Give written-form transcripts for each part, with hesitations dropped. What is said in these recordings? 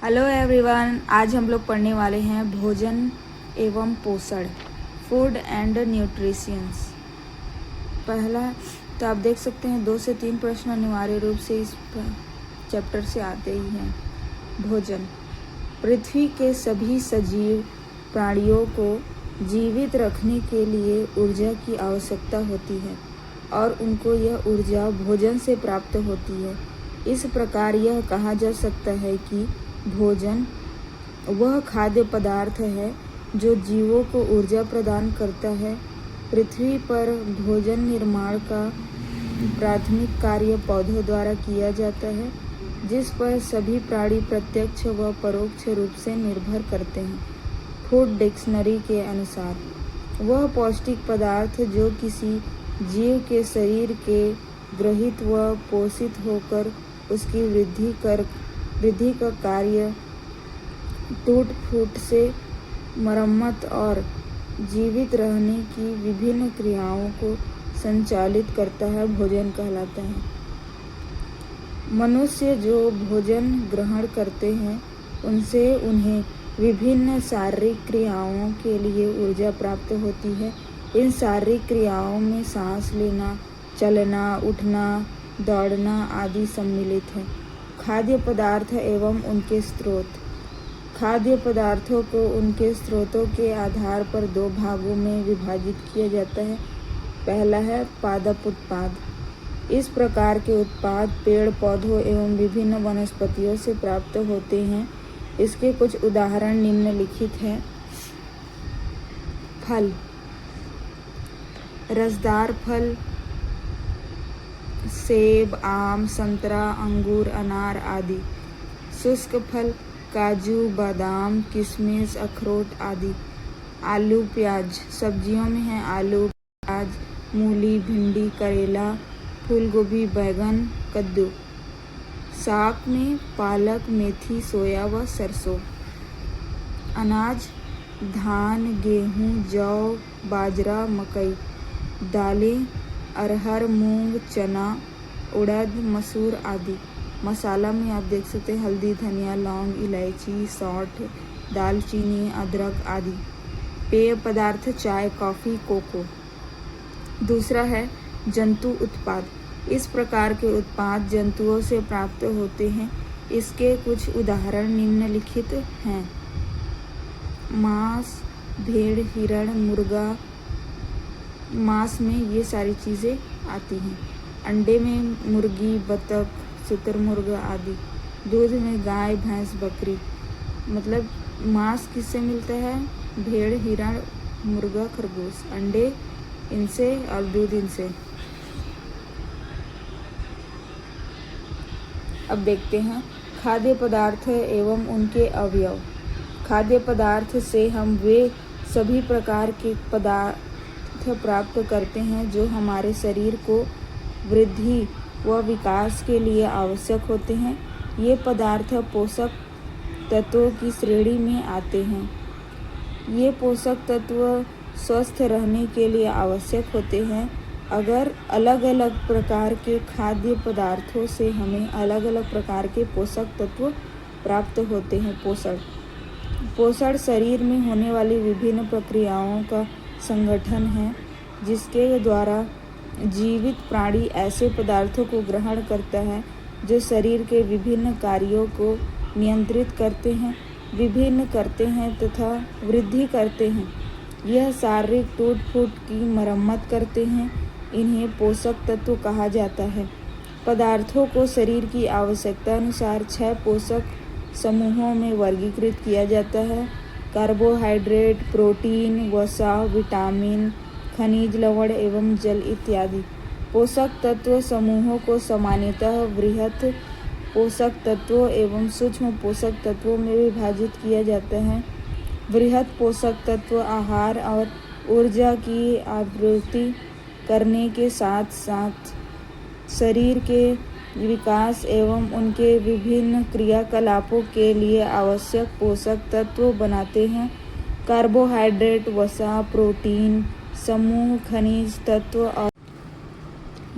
Hello everyone, आज हम लोग पढ़ने वाले हैं भोजन एवं पोषण, फूड एंड न्यूट्रिशंस। पहला तो आप देख सकते हैं 2 से 3 प्रश्न अनिवार्य रूप से इस चैप्टर से आते ही हैं। भोजन पृथ्वी के सभी सजीव प्राणियों को जीवित रखने के लिए ऊर्जा की आवश्यकता होती है और उनको यह ऊर्जा भोजन से प्राप्त होती है। इस प्रकार यह कहा जा सकता है कि भोजन वह खाद्य पदार्थ है जो जीवों को ऊर्जा प्रदान करता है। पृथ्वी पर भोजन निर्माण का प्राथमिक कार्य पौधों द्वारा किया जाता है, जिस पर सभी प्राणी प्रत्यक्ष व परोक्ष रूप से निर्भर करते हैं। फूड डिक्शनरी के अनुसार वह पौष्टिक पदार्थ जो किसी जीव के शरीर के ग्रहित व पोषित होकर उसकी वृद्धि का कार्य टूट फूट से मरम्मत और जीवित रहने की विभिन्न क्रियाओं को संचालित करता है, भोजन कहलाता है। मनुष्य जो भोजन ग्रहण करते हैं उनसे उन्हें विभिन्न शारीरिक क्रियाओं के लिए ऊर्जा प्राप्त होती है। इन शारीरिक क्रियाओं में सांस लेना, चलना, उठना, दौड़ना आदि सम्मिलित है। खाद्य पदार्थ एवं उनके स्रोत। खाद्य पदार्थों को उनके स्रोतों के आधार पर 2 भागों में विभाजित किया जाता है। पहला है पादप उत्पाद। इस प्रकार के उत्पाद पेड़ पौधों एवं विभिन्न वनस्पतियों से प्राप्त होते हैं। इसके कुछ उदाहरण निम्नलिखित हैं। फल, रसदार फल, सेब, आम, संतरा, अंगूर, अनार आदि। शुष्क फल, काजू, बादाम, किशमिश, अखरोट आदि। आलू, प्याज, सब्जियों में है आलू, प्याज, मूली, भिंडी, करेला, फूल गोभी, बैगन, कद्दू। साग में पालक, मेथी, सोया व सरसों। अनाज, धान, गेहूं, जौ, बाजरा, मकई। दालें, अरहर, मूंग, चना, उड़द, मसूर आदि। मसाला में आप देख सकते हैं हल्दी, धनिया, लौंग, इलायची, सौंठ, दालचीनी, अदरक आदि। पेय पदार्थ, चाय, कॉफ़ी, कोको। दूसरा है जंतु उत्पाद। इस प्रकार के उत्पाद जंतुओं से प्राप्त होते हैं। इसके कुछ उदाहरण निम्नलिखित हैं। मांस, भेड़, हिरण, मुर्गा। मांस में ये सारी चीज़ें आती हैं। अंडे में मुर्गी, बतख, शुतुरमुर्ग आदि। दूध में गाय, भैंस, बकरी। मतलब मांस किससे मिलता है? भेड़, हिरण, मुर्गा, खरगोश। अंडे इनसे और दूध इनसे। अब देखते हैं खाद्य पदार्थ एवं उनके अवयव। खाद्य पदार्थ से हम वे सभी प्रकार के पदार्थ प्राप्त करते हैं जो हमारे शरीर को वृद्धि व विकास के लिए आवश्यक होते हैं। ये पदार्थ पोषक तत्वों की श्रेणी में आते हैं। ये पोषक तत्व स्वस्थ रहने के लिए आवश्यक होते हैं। अगर अलग अलग प्रकार के खाद्य पदार्थों से हमें अलग अलग प्रकार के पोषक तत्व प्राप्त होते हैं। पोषण शरीर में होने वाली विभिन्न प्रक्रियाओं का संगठन है, जिसके द्वारा जीवित प्राणी ऐसे पदार्थों को ग्रहण करता है जो शरीर के विभिन्न कार्यों को नियंत्रित करते हैं तथा वृद्धि करते हैं। यह शारीरिक टूट फूट की मरम्मत करते हैं। इन्हें पोषक तत्व कहा जाता है। पदार्थों को शरीर की आवश्यकता अनुसार 6 पोषक समूहों में वर्गीकृत किया जाता है। कार्बोहाइड्रेट, प्रोटीन, वसा, विटामिन, खनिज, लवण एवं जल इत्यादि। पोषक तत्व समूहों को सामान्यतः वृहत पोषक तत्वों एवं सूक्ष्म पोषक तत्वों में विभाजित किया जाता है। वृहत पोषक तत्व आहार और ऊर्जा की आपूर्ति करने के साथ साथ शरीर के विकास एवं उनके विभिन्न क्रियाकलापों के लिए आवश्यक पोषक तत्व बनाते हैं। कार्बोहाइड्रेट, वसा, प्रोटीन समूह, खनिज तत्व और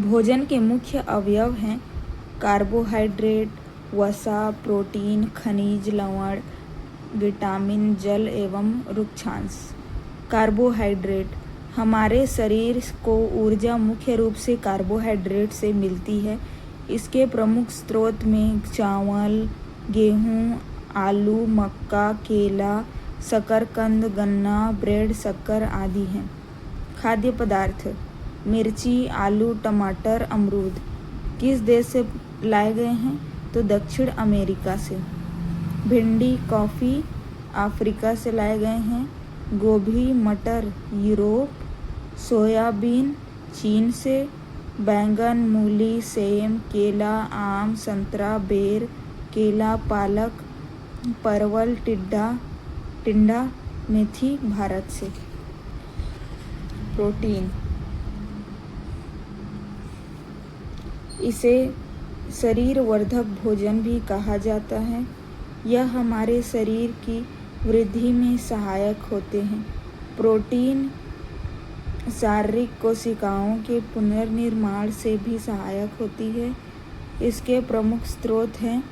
भोजन के मुख्य अवयव हैं कार्बोहाइड्रेट, वसा, प्रोटीन, खनिज, लवण, विटामिन, जल एवं वृक्षांश। कार्बोहाइड्रेट। हमारे शरीर को ऊर्जा मुख्य रूप से कार्बोहाइड्रेट से मिलती है। इसके प्रमुख स्रोत में चावल, गेहूँ, आलू, मक्का, केला, शकरकंद, गन्ना, ब्रेड, शक्कर आदि हैं। खाद्य पदार्थ। मिर्ची, आलू, टमाटर, अमरूद। किस देश से लाए गए हैं? तो दक्षिण अमेरिका से। भिंडी, कॉफ़ी, अफ्रीका से लाए गए हैं। गोभी, मटर, यूरोप। सोयाबीन, चीन से। बैंगन, मूली, सेम, केला, आम, संतरा, बेर, केला, पालक, परवल, टिंडा, मेथी, भारत से। प्रोटीन। इसे शरीर वर्धक भोजन भी कहा जाता है। यह हमारे शरीर की वृद्धि में सहायक होते हैं। प्रोटीन शारीरिक कोशिकाओं के पुनर्निर्माण से भी सहायक होती है। इसके प्रमुख स्रोत हैं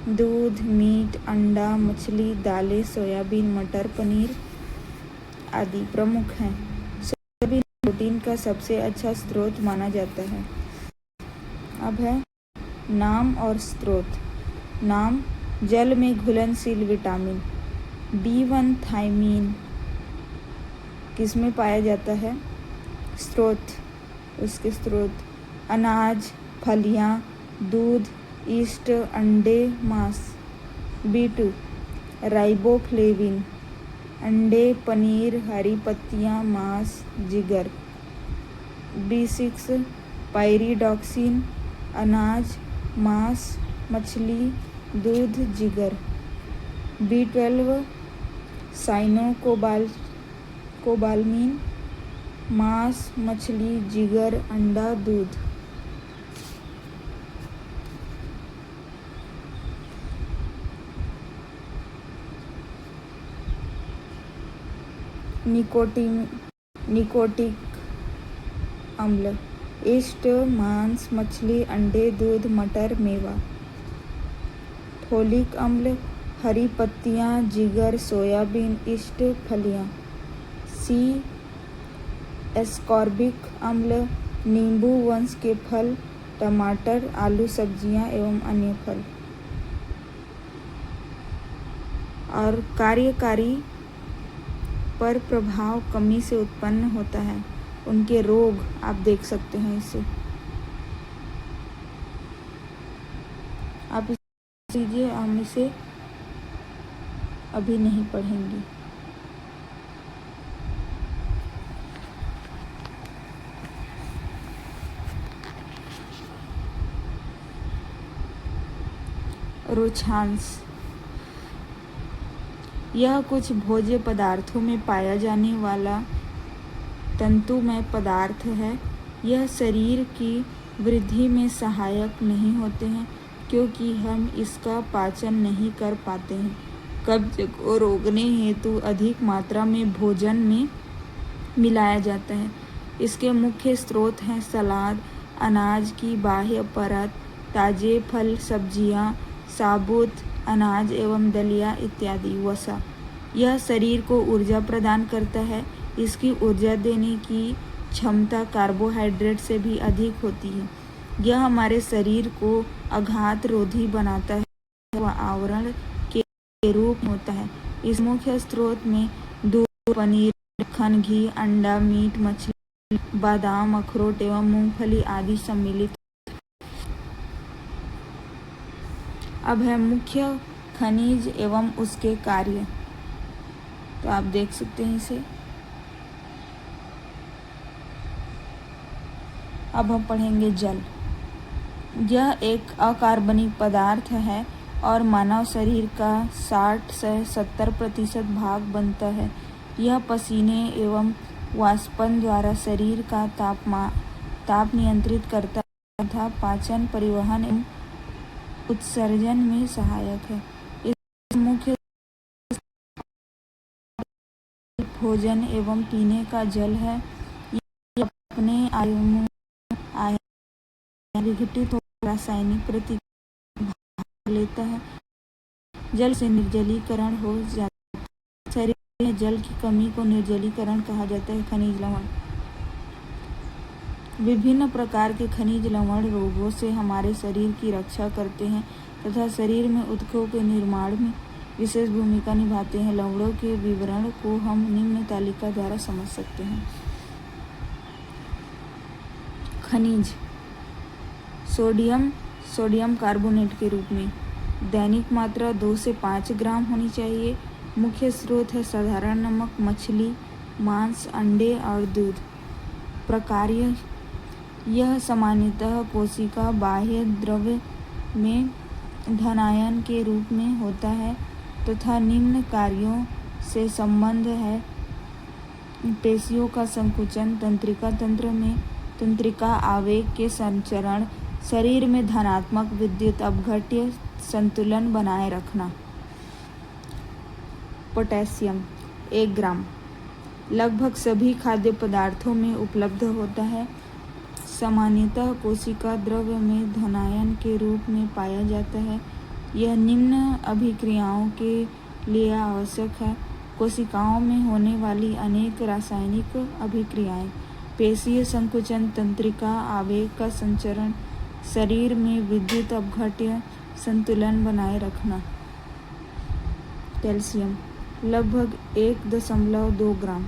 दूध, मीट, अंडा, मछली, दालें, सोयाबीन, मटर, पनीर आदि प्रमुख हैं। सोयाबीन प्रोटीन का सबसे अच्छा स्रोत माना जाता है। अब है नाम और स्रोत। नाम। जल में घुलनशील विटामिन B1 थायमीन किसमें पाया जाता है? स्रोत। उसके स्रोत अनाज, फलियां, दूध, यीस्ट, अंडे, मांस। B2 राइबोफ्लेविन, अंडे, पनीर, हरी पत्तियां, मांस, जिगर। B6 पायरिडॉक्सिन, अनाज, मांस, मछली, दूध, जिगर। B12 साइनोकोबालमीन, मांस, मछली, जिगर, अंडा, दूध। निकोटिक अम्ल। यीस्ट, मांस, मछली, अंडे, दूध, मटर, मेवा। फोलिक अम्ल। हरी पत्तियां, जिगर, सोयाबीन, यीस्ट, फलियां। C एस्कॉर्बिक अम्ल। नींबू वंश के फल, टमाटर, आलू, सब्जियां एवं अन्य फल। और कार्यकारी पर प्रभाव कमी से उत्पन्न होता है। उनके रोग आप देख सकते हैं इसे। आप इसे लीजिए, हम इसे अभी नहीं पढ़ेंगे। रुक्षांश। यह कुछ भोज्य पदार्थों में पाया जाने वाला तंतुमय पदार्थ है। यह शरीर की वृद्धि में सहायक नहीं होते हैं क्योंकि हम इसका पाचन नहीं कर पाते हैं। कब्ज को रोकने हेतु अधिक मात्रा में भोजन में मिलाया जाता है। इसके मुख्य स्रोत हैं सलाद, अनाज की बाह्य परत, ताजे फल सब्जियां, साबुत अनाज एवं दलिया इत्यादि। वसा। यह शरीर को ऊर्जा प्रदान करता है। इसकी ऊर्जा देने की क्षमता कार्बोहाइड्रेट से भी अधिक होती है। यह हमारे शरीर को आघात रोधी बनाता है व आवरण के रूप में होता है। इस मुख्य स्रोत में दूध, पनीर, मक्खन, घी, अंडा, मीट, मछली, बादाम, अखरोट एवं मूंगफली आदि सम्मिलित। अब है मुख्य खनिज एवं उसके कार्य। तो आप देख सकते हैं इसे। अब हम पढ़ेंगे जल। यह एक अकार्बनिक पदार्थ है और मानव शरीर का 60 से 70% भाग बनता है। यह पसीने एवं वाष्पन द्वारा शरीर का ताप नियंत्रित करता है तथा पाचन, परिवहन एवं उत्सर्जन में सहायक है। इस मुख्य भोजन एवं पीने का जल है। यह अपने आयन विघटित हो रासायनिक प्रतिक्रिया लेता है। जल से निर्जलीकरण हो जाता है। शरीर में जल की कमी को निर्जलीकरण कहा जाता है। खनिज लवण। विभिन्न प्रकार के खनिज लवण रोगों से हमारे शरीर की रक्षा करते हैं तथा शरीर में ऊतकों के निर्माण में विशेष भूमिका निभाते हैं। लवणों के विवरण को हम निम्न तालिका द्वारा समझ सकते हैं। खनिज। सोडियम कार्बोनेट के रूप में दैनिक मात्रा 2 से 5 ग्राम होनी चाहिए। मुख्य स्रोत है साधारण नमक, मछली, मांस, अंडे और दूध। प्रकार्य। यह सामान्यतः कोशिका बाह्य द्रव्य में धनायन के रूप में होता है तथा निम्न कार्यों से संबंध है। पेशियों का संकुचन, तंत्रिका तंत्र में तंत्रिका आवेग के संचरण, शरीर में धनात्मक विद्युत अपघट्य संतुलन बनाए रखना। पोटेशियम 1 ग्राम लगभग सभी खाद्य पदार्थों में उपलब्ध होता है। सामान्यतः कोशिका द्रव्य में धनायन के रूप में पाया जाता है। यह निम्न अभिक्रियाओं के लिए आवश्यक है। कोशिकाओं में होने वाली अनेक रासायनिक अभिक्रियाएं, पेशीय संकुचन, तंत्रिका आवेग का संचरण, शरीर में विद्युत अपघट्य संतुलन बनाए रखना। कैल्शियम लगभग 1.2 ग्राम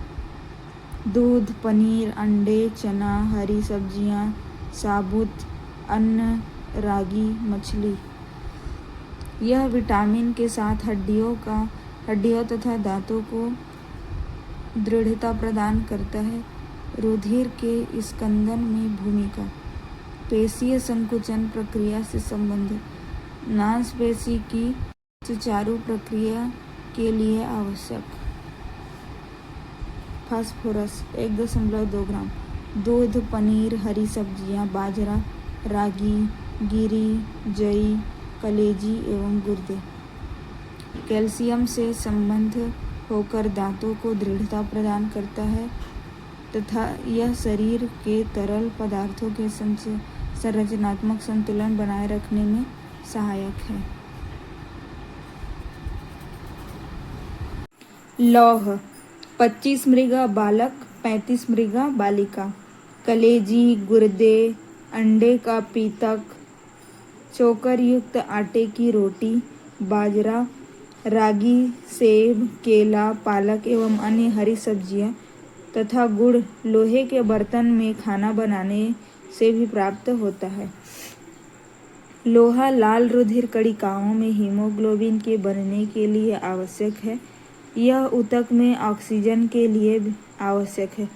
दूध, पनीर, अंडे, चना, हरी सब्जियां, साबुत अन्न, रागी, मछली। यह विटामिन के साथ हड्डियों तथा दांतों को दृढ़ता प्रदान करता है। रुधिर के स्कंदन में भूमिका। पेशीय संकुचन प्रक्रिया से संबंधित। मांसपेशी की सुचारू प्रक्रिया के लिए आवश्यक। फास्फोरस 1.2 ग्राम दूध, पनीर, हरी सब्जियां, बाजरा, रागी, गिरी, जई, कलेजी एवं गुर्दे। कैल्शियम से संबंध होकर दांतों को दृढ़ता प्रदान करता है तथा यह शरीर के तरल पदार्थों के संरचनात्मक संतुलन बनाए रखने में सहायक है। लौह 25 मृगा बालक, 35 मृगा बालिका। कलेजी, गुर्दे, अंडे का पीतक, चोकर युक्त आटे की रोटी, बाजरा, रागी, सेब, केला, पालक एवं अन्य हरी सब्जियां तथा गुड़ लोहे के बर्तन में खाना बनाने से भी प्राप्त होता है। लोहा लाल रुधिर कणिकाओं में हीमोग्लोबिन के बनने के लिए आवश्यक है। यह ऊतक में ऑक्सीजन के लिए आवश्यक है।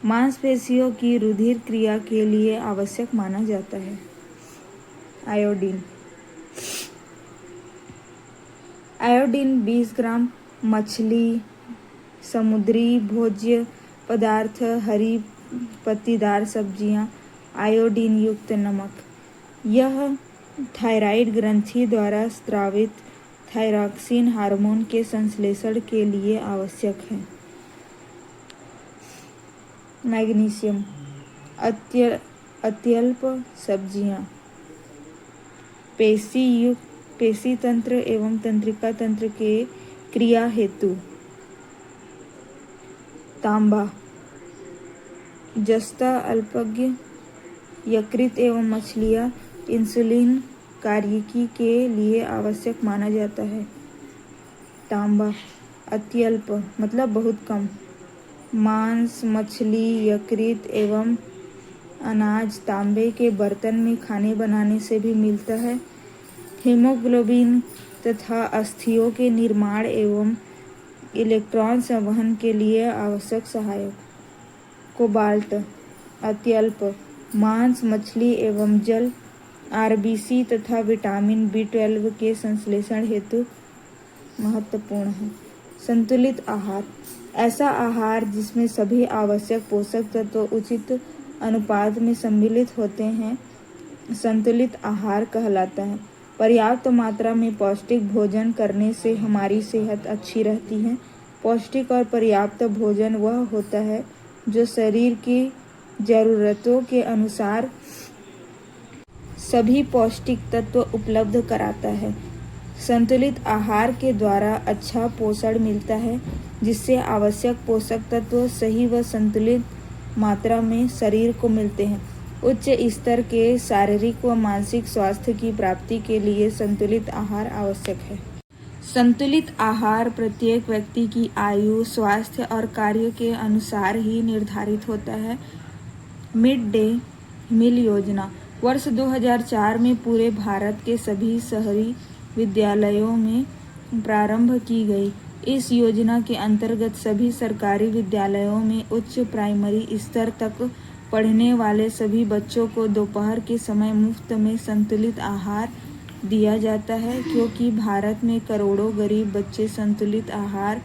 मांसपेशियों की रुधिर क्रिया के लिए आवश्यक माना जाता है। आयोडीन 20 ग्राम मछली, समुद्री भोज्य पदार्थ, हरी पत्तीदार सब्जियां, आयोडीन युक्त नमक। यह थायराइड ग्रंथि द्वारा स्रावित थायरॉक्सिन हार्मोन के संश्लेषण के लिए आवश्यक है। मैग्नीशियम अत्यल्प सब्जियां, पेशी तंत्र एवं तंत्रिका तंत्र के क्रिया हेतु। तांबा जस्ता, अल्पज्ञ, यकृत एवं मछलियां इंसुलिन कार्यकी के लिए आवश्यक माना जाता है। तांबा अत्यल्प मतलब बहुत कम। मांस, मछली, यकृत एवं अनाज तांबे के बर्तन में खाने बनाने से भी मिलता है। हीमोग्लोबिन तथा अस्थियों के निर्माण एवं इलेक्ट्रॉन संवहन के लिए आवश्यक सहायक। कोबाल्ट अत्यल्प मांस, मछली एवं जल, आरबीसी तथा विटामिन B12 के संश्लेषण हेतु महत्वपूर्ण है। संतुलित आहार ऐसा आहार जिसमें सभी आवश्यक पोषक तत्व उचित अनुपात में सम्मिलित होते हैं संतुलित आहार कहलाता है। पर्याप्त मात्रा में पौष्टिक भोजन करने से हमारी सेहत अच्छी रहती है। पौष्टिक और पर्याप्त भोजन वह होता है जो शरीर की जरूरतों के अनुसार सभी पौष्टिक तत्व उपलब्ध कराता है। संतुलित आहार के द्वारा अच्छा पोषण मिलता है, जिससे आवश्यक पोषक तत्व सही व संतुलित मात्रा में शरीर को मिलते हैं। उच्च स्तर के शारीरिक व मानसिक स्वास्थ्य की प्राप्ति के लिए संतुलित आहार आवश्यक है। संतुलित आहार प्रत्येक व्यक्ति की आयु, स्वास्थ्य और कार्य के अनुसार ही निर्धारित होता है। मिड डे मील योजना वर्ष 2004 में पूरे भारत के सभी शहरी विद्यालयों में प्रारंभ की गई। इस योजना के अंतर्गत सभी सरकारी विद्यालयों में उच्च प्राइमरी स्तर तक पढ़ने वाले सभी बच्चों को दोपहर के समय मुफ्त में संतुलित आहार दिया जाता है, क्योंकि भारत में करोड़ों गरीब बच्चे संतुलित आहार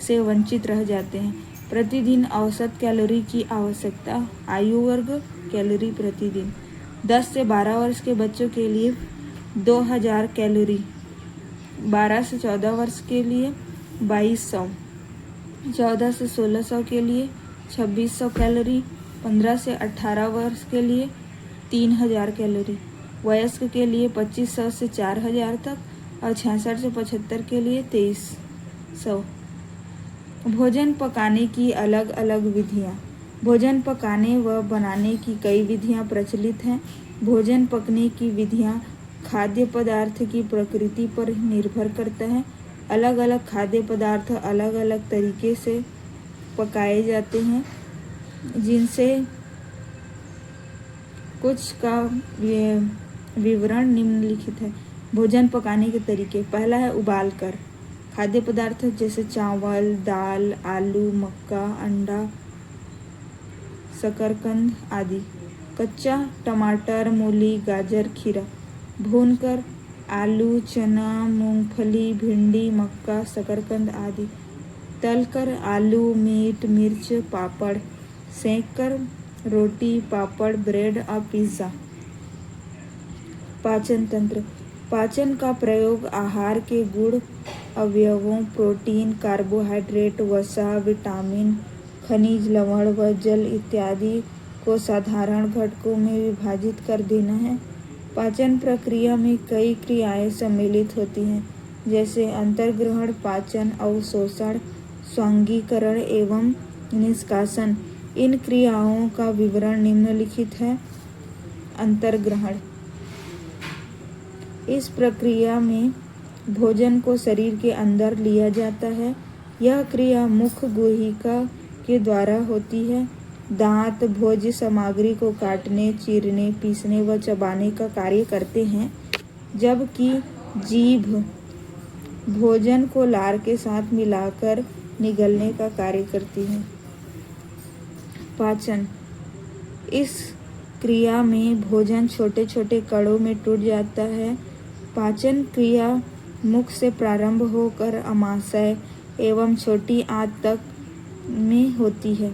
से वंचित रह जाते हैं। प्रतिदिन औसत कैलोरी की आवश्यकता। आयु वर्ग कैलोरी प्रतिदिन 10 से 12 वर्ष के बच्चों के लिए 2000 कैलोरी, 12 से 14 वर्ष के लिए 2200, 14 से 1600 के लिए 2600 कैलोरी, 15 से 18 वर्ष के लिए 3000 कैलोरी, वयस्क के लिए 2500 से 4000 तक और 66 से 75 के लिए 2300। भोजन पकाने की अलग अलग विधियाँ। भोजन पकाने व बनाने की कई विधियाँ प्रचलित हैं। भोजन पकने की विधियाँ खाद्य पदार्थ की प्रकृति पर निर्भर करता है। अलग अलग खाद्य पदार्थ अलग अलग तरीके से पकाए जाते हैं, जिनसे कुछ का विवरण निम्नलिखित है। भोजन पकाने के तरीके। पहला है उबाल कर। खाद्य पदार्थ जैसे चावल, दाल, आलू, मक्का, अंडा, शकरकंद आदि। कच्चा टमाटर, मूली, गाजर, खीरा। भूनकर आलू, चना, मूंगफली, भिंडी, मक्का, शकरकंद आदि। तलकर आलू, मीट, मिर्च, पापड़। सेंककर रोटी, पापड़, ब्रेड और पिज्ज़ा। पाचन तंत्र। पाचन का प्रयोग आहार के गुण अवयवों प्रोटीन, कार्बोहाइड्रेट, वसा, विटामिन, खनिज, लवण व जल इत्यादि को साधारण घटकों में विभाजित कर देना है। पाचन प्रक्रिया में कई क्रियाएं सम्मिलित होती हैं, जैसे अंतर्ग्रहण, पाचन, अवशोषण, स्वांगीकरण एवं निष्कासन। इन क्रियाओं का विवरण निम्नलिखित है। अंतर्ग्रहण। इस प्रक्रिया में भोजन को शरीर के अंदर लिया जाता है। यह क्रिया मुख गुहिका के द्वारा होती है। दांत भोज्य सामग्री को काटने, चीरने, पीसने व चबाने का कार्य करते हैं, जबकि जीभ भोजन को लार के साथ मिलाकर निगलने का कार्य करती है। पाचन। इस क्रिया में भोजन छोटे छोटे कणों में टूट जाता है। पाचन क्रिया मुख से प्रारंभ होकर अमाशय एवं छोटी आंत तक में होती है।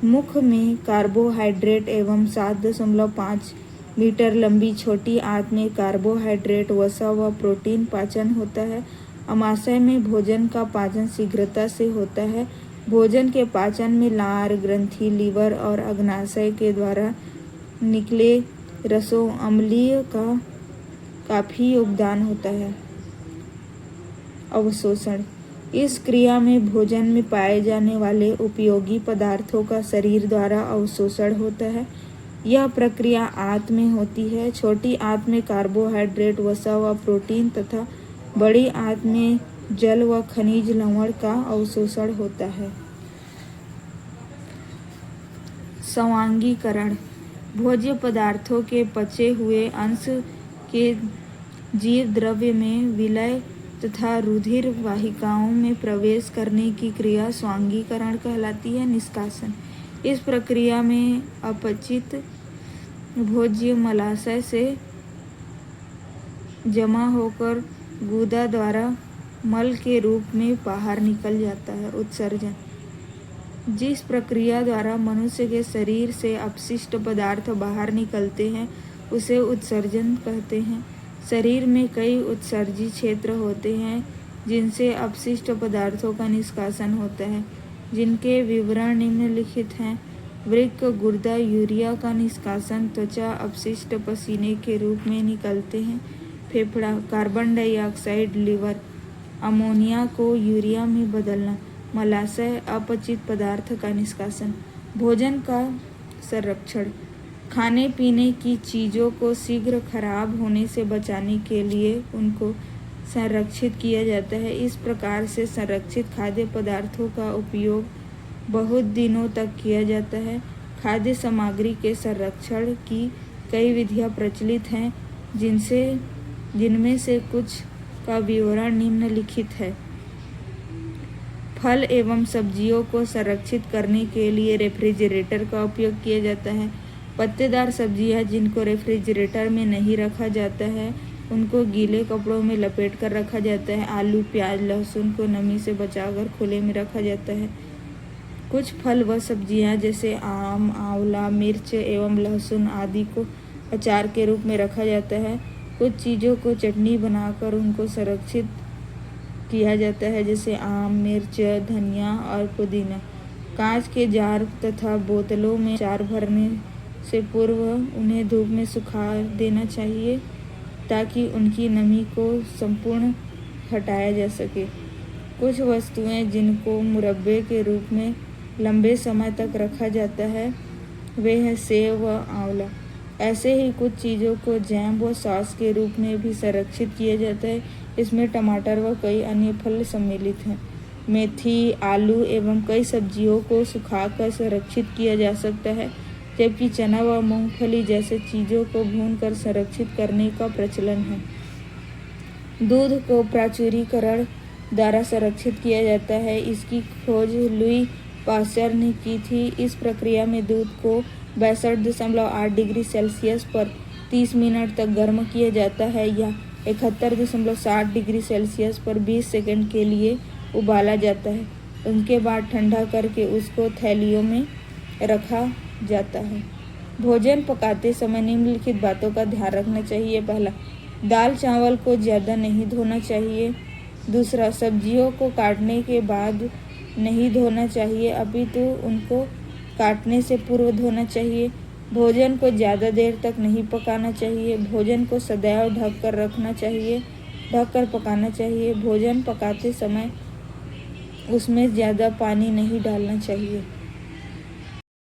मुख में कार्बोहाइड्रेट एवं 7.5 मीटर लंबी छोटी आंत में कार्बोहाइड्रेट, वसा व प्रोटीन पाचन होता है। अमाशय में भोजन का पाचन शीघ्रता से होता है। भोजन के पाचन में लार, ग्रंथि, लीवर और अग्नाशय के द्वारा निकले रसों अम्लीय का काफी योगदान होता है। अवशोषण। इस क्रिया में भोजन में पाए जाने वाले उपयोगी पदार्थों का शरीर द्वारा अवशोषण होता है। यह प्रक्रिया आंत में होती है। छोटी आंत में कार्बोहाइड्रेट, वसा व प्रोटीन तथा बड़ी आंत में जल व खनिज लवण का अवशोषण होता है। स्वांगीकरण। भोज्य पदार्थों के पचे हुए अंश के जीव द्रव्य में विलय तथा रुधिर वाहिकाओं में प्रवेश करने की क्रिया स्वांगीकरण कहलाती है। निष्कासन। इस प्रक्रिया में अपचित भोज्य मलाशय से जमा होकर गुदा द्वारा मल के रूप में बाहर निकल जाता है। उत्सर्जन। जिस प्रक्रिया द्वारा मनुष्य के शरीर से अपशिष्ट पदार्थ बाहर निकलते हैं, उसे उत्सर्जन कहते हैं। शरीर में कई उत्सर्जी क्षेत्र होते हैं, जिनसे अपशिष्ट पदार्थों का निष्कासन होता है, जिनके विवरण निम्नलिखित हैं। वृक्क, गुर्दा, यूरिया का निष्कासन त्वचा अपशिष्ट पसीने के रूप में निकलते हैं। फेफड़ा, कार्बन डाइऑक्साइड लीवर, अमोनिया को यूरिया में बदलना, मलाशय अपचित पदार्थ का निष्कासन। भोजन का संरक्षण, खाने पीने की चीज़ों को शीघ्र खराब होने से बचाने के लिए उनको संरक्षित किया जाता है। इस प्रकार से संरक्षित खाद्य पदार्थों का उपयोग बहुत दिनों तक किया जाता है। खाद्य सामग्री के संरक्षण की कई विधियां प्रचलित हैं, जिनमें से कुछ का विवरण निम्नलिखित है। फल एवं सब्जियों को संरक्षित करने के लिए रेफ्रिजरेटर का उपयोग किया जाता है। पत्तेदार सब्जियां जिनको रेफ्रिजरेटर में नहीं रखा जाता है, उनको गीले कपड़ों में लपेट कर रखा जाता है। आलू, प्याज, लहसुन को नमी से बचाकर खुले में रखा जाता है। कुछ फल व सब्जियां जैसे आम, आंवला, मिर्च एवं लहसुन आदि को अचार के रूप में रखा जाता है। कुछ चीज़ों को चटनी बनाकर उनको संरक्षित किया जाता है, जैसे आम, मिर्च, धनिया और पुदीना। कांच के जार तथा बोतलों में अचार भरने से पूर्व उन्हें धूप में सुखा देना चाहिए ताकि उनकी नमी को संपूर्ण हटाया जा सके। कुछ वस्तुएं जिनको मुरब्बे के रूप में लंबे समय तक रखा जाता है, वे हैं सेब व आंवला। ऐसे ही कुछ चीज़ों को जैम व सॉस के रूप में भी संरक्षित किया जाता है। इसमें टमाटर व कई अन्य फल सम्मिलित हैं। मेथी, आलू एवं कई सब्जियों को सुखाकर संरक्षित किया जा सकता है, जबकि चना व मूंगफली जैसे चीज़ों को भूनकर संरक्षित करने का प्रचलन है। दूध को प्राचुरीकरण द्वारा संरक्षित किया जाता है। इसकी खोज लुई पास्चर ने की थी। इस प्रक्रिया में दूध को 62.8 डिग्री सेल्सियस पर 30 मिनट तक गर्म किया जाता है या 71.60 डिग्री सेल्सियस पर 20 सेकंड के लिए उबाला जाता है। उनके बाद ठंडा करके उसको थैलियों में रखा जाता है। भोजन पकाते समय निम्नलिखित बातों का ध्यान रखना चाहिए। पहला, दाल चावल को ज़्यादा नहीं धोना चाहिए। दूसरा, सब्जियों को काटने के बाद नहीं धोना चाहिए, अपितु उनको काटने से पूर्व धोना चाहिए। भोजन को ज़्यादा देर तक नहीं पकाना चाहिए। भोजन को सदैव ढककर रखना चाहिए, ढककर पकाना चाहिए। भोजन पकाते समय उसमें ज़्यादा पानी नहीं डालना चाहिए।